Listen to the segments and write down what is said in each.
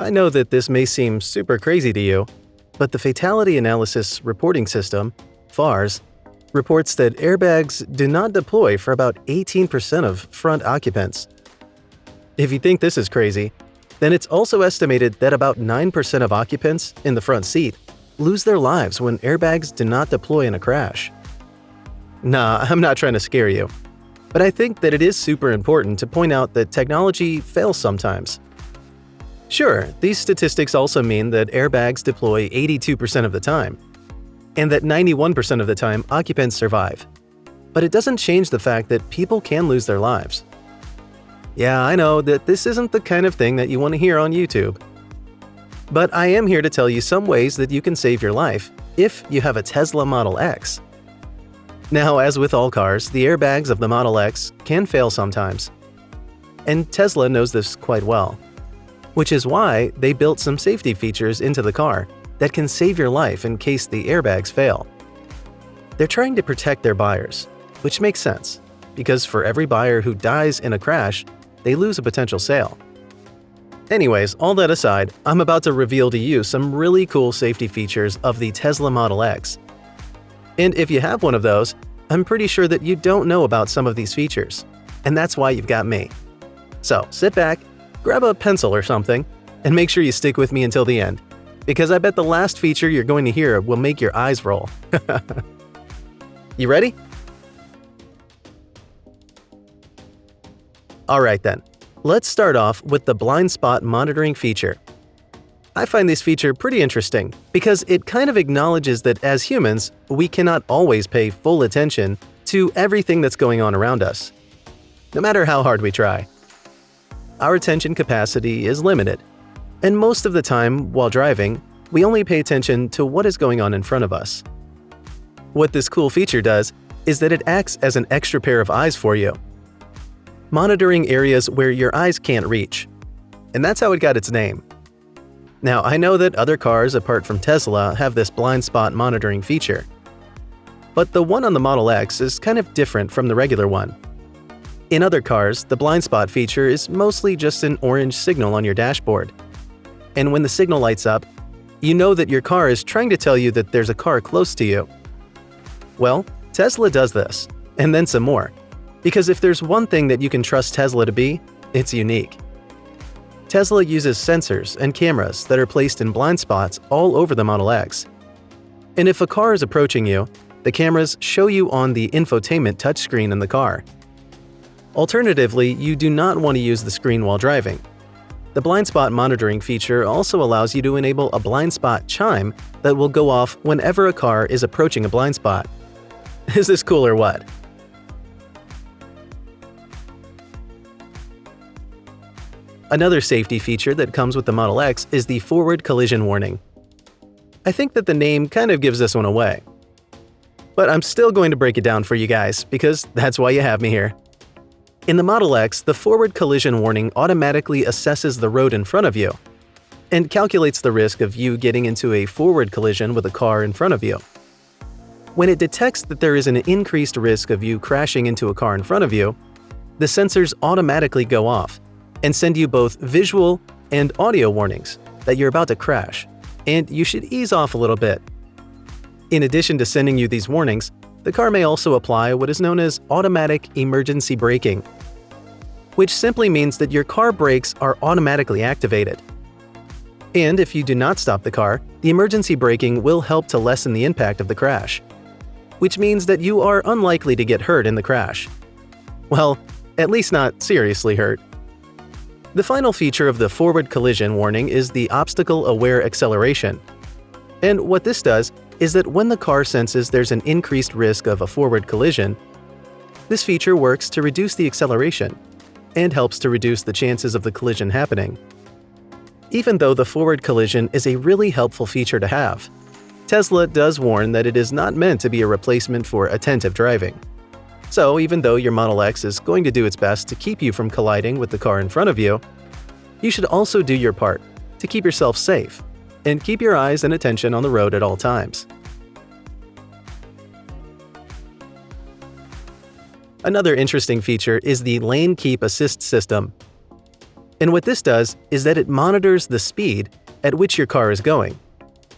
I know that this may seem super crazy to you, but the Fatality Analysis Reporting System, FARS, reports that airbags do not deploy for about 18% of front occupants. If you think this is crazy, then it's also estimated that about 9% of occupants in the front seat lose their lives when airbags do not deploy in a crash. Nah, I'm not trying to scare you, but I think that it is super important to point out that technology fails sometimes. Sure, these statistics also mean that airbags deploy 82% of the time, and that 91% of the time occupants survive. But it doesn't change the fact that people can lose their lives. Yeah, I know that this isn't the kind of thing that you want to hear on YouTube. But I am here to tell you some ways that you can save your life if you have a Tesla Model X. Now, as with all cars, the airbags of the Model X can fail sometimes. And Tesla knows this quite well, which is why they built some safety features into the car that can save your life in case the airbags fail. They're trying to protect their buyers, which makes sense, because for every buyer who dies in a crash, they lose a potential sale. Anyways, all that aside, I'm about to reveal to you some really cool safety features of the Tesla Model X. And if you have one of those, I'm pretty sure that you don't know about some of these features, and that's why you've got me. So sit back, grab a pencil or something, and make sure you stick with me until the end, because I bet the last feature you're going to hear will make your eyes roll. You ready? Alright then, let's start off with the blind spot monitoring feature. I find this feature pretty interesting because it kind of acknowledges that as humans, we cannot always pay full attention to everything that's going on around us, no matter how hard we try. Our attention capacity is limited, and most of the time while driving, we only pay attention to what is going on in front of us. What this cool feature does is that it acts as an extra pair of eyes for you, monitoring areas where your eyes can't reach. And that's how it got its name. Now, I know that other cars apart from Tesla have this blind spot monitoring feature, but the one on the Model X is kind of different from the regular one. In other cars, the blind spot feature is mostly just an orange signal on your dashboard. And when the signal lights up, you know that your car is trying to tell you that there's a car close to you. Well, Tesla does this, and then some more. Because if there's one thing that you can trust Tesla to be, it's unique. Tesla uses sensors and cameras that are placed in blind spots all over the Model X. And if a car is approaching you, the cameras show you on the infotainment touchscreen in the car. Alternatively, you do not want to use the screen while driving. The blind spot monitoring feature also allows you to enable a blind spot chime that will go off whenever a car is approaching a blind spot. Is this cool or what? Another safety feature that comes with the Model X is the forward collision warning. I think that the name kind of gives this one away. But I'm still going to break it down for you guys, because that's why you have me here. In the Model X, the forward collision warning automatically assesses the road in front of you and calculates the risk of you getting into a forward collision with a car in front of you. When it detects that there is an increased risk of you crashing into a car in front of you, the sensors automatically go off and send you both visual and audio warnings that you're about to crash, and you should ease off a little bit. In addition to sending you these warnings, the car may also apply what is known as automatic emergency braking, which simply means that your car brakes are automatically activated. And if you do not stop the car, the emergency braking will help to lessen the impact of the crash, which means that you are unlikely to get hurt in the crash. Well, at least not seriously hurt. The final feature of the forward collision warning is the obstacle-aware acceleration. And what this does is that when the car senses there's an increased risk of a forward collision, this feature works to reduce the acceleration and helps to reduce the chances of the collision happening. Even though the forward collision is a really helpful feature to have, Tesla does warn that it is not meant to be a replacement for attentive driving. So even though your Model X is going to do its best to keep you from colliding with the car in front of you, you should also do your part to keep yourself safe and keep your eyes and attention on the road at all times. Another interesting feature is the lane keep assist system. And what this does is that it monitors the speed at which your car is going,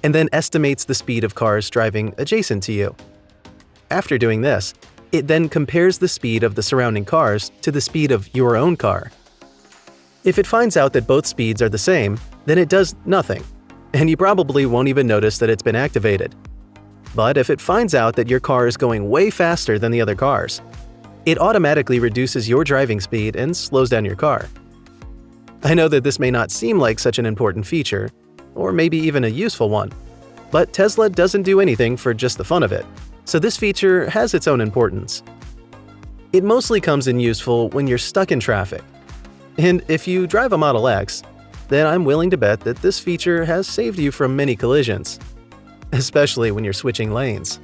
and then estimates the speed of cars driving adjacent to you. After doing this, it then compares the speed of the surrounding cars to the speed of your own car. If it finds out that both speeds are the same, then it does nothing, and you probably won't even notice that it's been activated. But if it finds out that your car is going way faster than the other cars, it automatically reduces your driving speed and slows down your car. I know that this may not seem like such an important feature, or maybe even a useful one, but Tesla doesn't do anything for just the fun of it, so this feature has its own importance. It mostly comes in useful when you're stuck in traffic. And if you drive a Model X, then I'm willing to bet that this feature has saved you from many collisions, especially when you're switching lanes.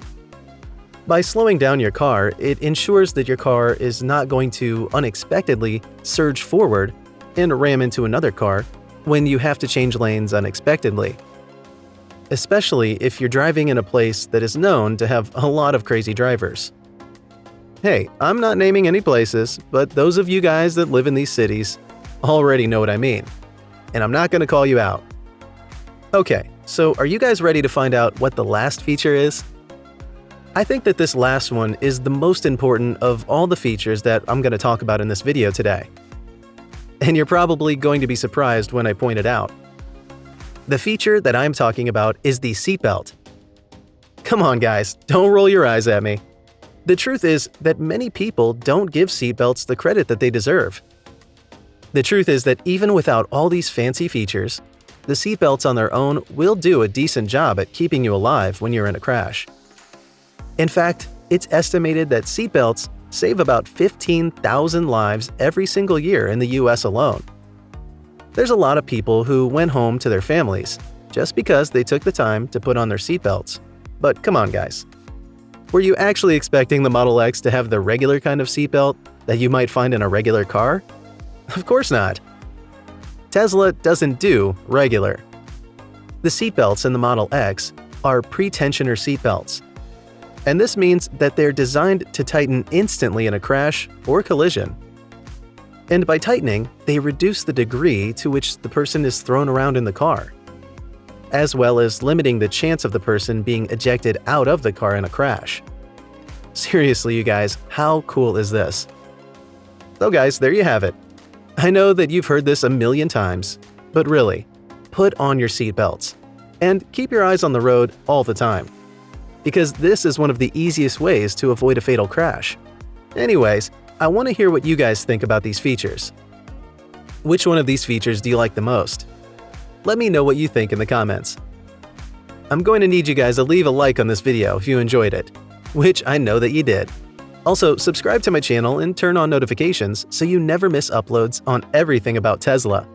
By slowing down your car, it ensures that your car is not going to unexpectedly surge forward and ram into another car when you have to change lanes unexpectedly. Especially if you're driving in a place that is known to have a lot of crazy drivers. Hey, I'm not naming any places, but those of you guys that live in these cities already know what I mean, and I'm not going to call you out. Okay, so are you guys ready to find out what the last feature is? I think that this last one is the most important of all the features that I'm going to talk about in this video today. And you're probably going to be surprised when I point it out. The feature that I'm talking about is the seatbelt. Come on guys, don't roll your eyes at me. The truth is that many people don't give seatbelts the credit that they deserve. The truth is that even without all these fancy features, the seatbelts on their own will do a decent job at keeping you alive when you're in a crash. In fact, it's estimated that seatbelts save about 15,000 lives every single year in the US alone. There's a lot of people who went home to their families just because they took the time to put on their seatbelts. But come on guys. Were you actually expecting the Model X to have the regular kind of seatbelt that you might find in a regular car? Of course not. Tesla doesn't do regular. The seatbelts in the Model X are pre-tensioner seatbelts. And this means that they're designed to tighten instantly in a crash or collision. And by tightening, they reduce the degree to which the person is thrown around in the car, as well as limiting the chance of the person being ejected out of the car in a crash. Seriously, you guys, how cool is this? So guys, there you have it. I know that you've heard this a million times, but really, put on your seatbelts and keep your eyes on the road all the time, because this is one of the easiest ways to avoid a fatal crash. Anyways, I want to hear what you guys think about these features. Which one of these features do you like the most? Let me know what you think in the comments. I'm going to need you guys to leave a like on this video if you enjoyed it, which I know that you did. Also, subscribe to my channel and turn on notifications so you never miss uploads on everything about Tesla.